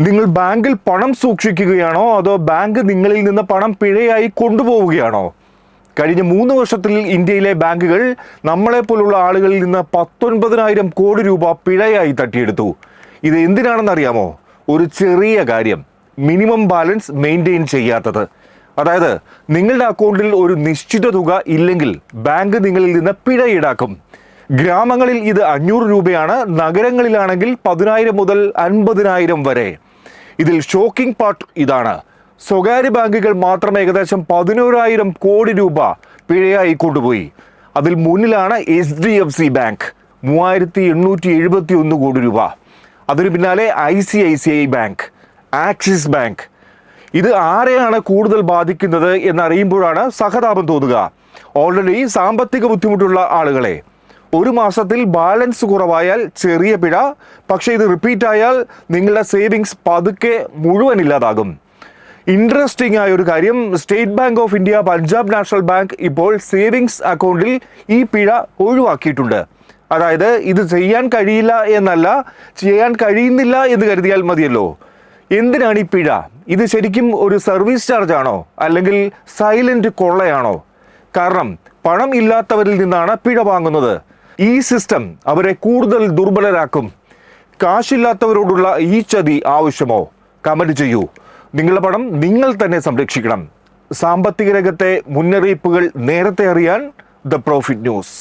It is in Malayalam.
നിങ്ങൾ ബാങ്കിൽ പണം സൂക്ഷിക്കുകയാണോ അതോ ബാങ്ക് നിങ്ങളിൽ നിന്ന് പണം പിഴയായി കൊണ്ടുപോവുകയാണോ? കഴിഞ്ഞ 3 വർഷത്തിൽ ഇന്ത്യയിലെ ബാങ്കുകൾ നമ്മളെപ്പോലുള്ള ആളുകളിൽ നിന്ന് 19,000 കോടി രൂപ പിഴയായി തട്ടിയെടുത്തു. ഇത് എന്തിനാണെന്നറിയാമോ? ഒരു ചെറിയ കാര്യം, മിനിമം ബാലൻസ് മെയിൻറ്റെയിൻ ചെയ്യാത്തത്. അതായത് നിങ്ങളുടെ അക്കൗണ്ടിൽ ഒരു നിശ്ചിത തുക ഇല്ലെങ്കിൽ ബാങ്ക് നിങ്ങളിൽ നിന്ന് പിഴ ഈടാക്കും. ഗ്രാമങ്ങളിൽ ഇത് 500 രൂപയാണ്, നഗരങ്ങളിലാണെങ്കിൽ 10,000 മുതൽ 50,000 വരെ. ഇതിൽ ഷോക്കിംഗ് പാർട്ട് ഇതാണ്: സ്വകാര്യ ബാങ്കുകൾ മാത്രം ഏകദേശം 11,000 കോടി രൂപ പിഴയായി കൊണ്ടുപോയി. അതിൽ മുന്നിലാണ് HDFC ബാങ്ക്, 3,871 കോടി രൂപ. അതിനു പിന്നാലെ ICICI ബാങ്ക്, ആക്സിസ് ബാങ്ക്. ഇത് ആരെയാണ് കൂടുതൽ ബാധിക്കുന്നത് എന്നറിയുമ്പോഴാണ് സഹതാപം തോന്നുക. ഓൾറെഡി സാമ്പത്തിക ബുദ്ധിമുട്ടുള്ള ആളുകളെ. ഒരു മാസത്തിൽ ബാലൻസ് കുറവായാൽ ചെറിയ പിഴ, പക്ഷേ ഇത് റിപ്പീറ്റ് ആയാൽ നിങ്ങളുടെ സേവിങ്സ് പതുക്കെ മുഴുവൻ ഇല്ലാതാകും. ഇൻട്രസ്റ്റിംഗ് ആയ ഒരു കാര്യം, state bank of India, Punjab national bank ഇപ്പോൾ സേവിങ്സ് അക്കൗണ്ടിൽ ഈ പിഴ ഒഴിവാക്കിയിട്ടുണ്ട്. അതായത് ഇത് ചെയ്യാൻ കഴിയില്ല എന്നല്ല, ചെയ്യാൻ കഴിയുന്നില്ല എന്ന് കരുതിയാൽ മതിയല്ലോ. എന്തിനാണ് ഈ പിഴ? ഇത് ശരിക്കും ഒരു സർവീസ് ചാർജ് ആണോ, അല്ലെങ്കിൽ സൈലന്റ് കൊള്ളയാണോ? കാരണം പണം ഇല്ലാത്തവരിൽ നിന്നാണ് പിഴ വാങ്ങുന്നത്. ഈ സിസ്റ്റം അവരെ കൂടുതൽ ദുർബലരാക്കും. കാശില്ലാത്തവരോടുള്ള ഈ ചതി ആവശ്യമോ? കമന്റ് ചെയ്യൂ. നിങ്ങളുടെ പണം നിങ്ങൾ തന്നെ സംരക്ഷിക്കണം. സാമ്പത്തിക രംഗത്തെ മുന്നറിയിപ്പുകൾ നേരത്തെ അറിയാൻ ദ പ്രോഫിറ്റ് ന്യൂസ്.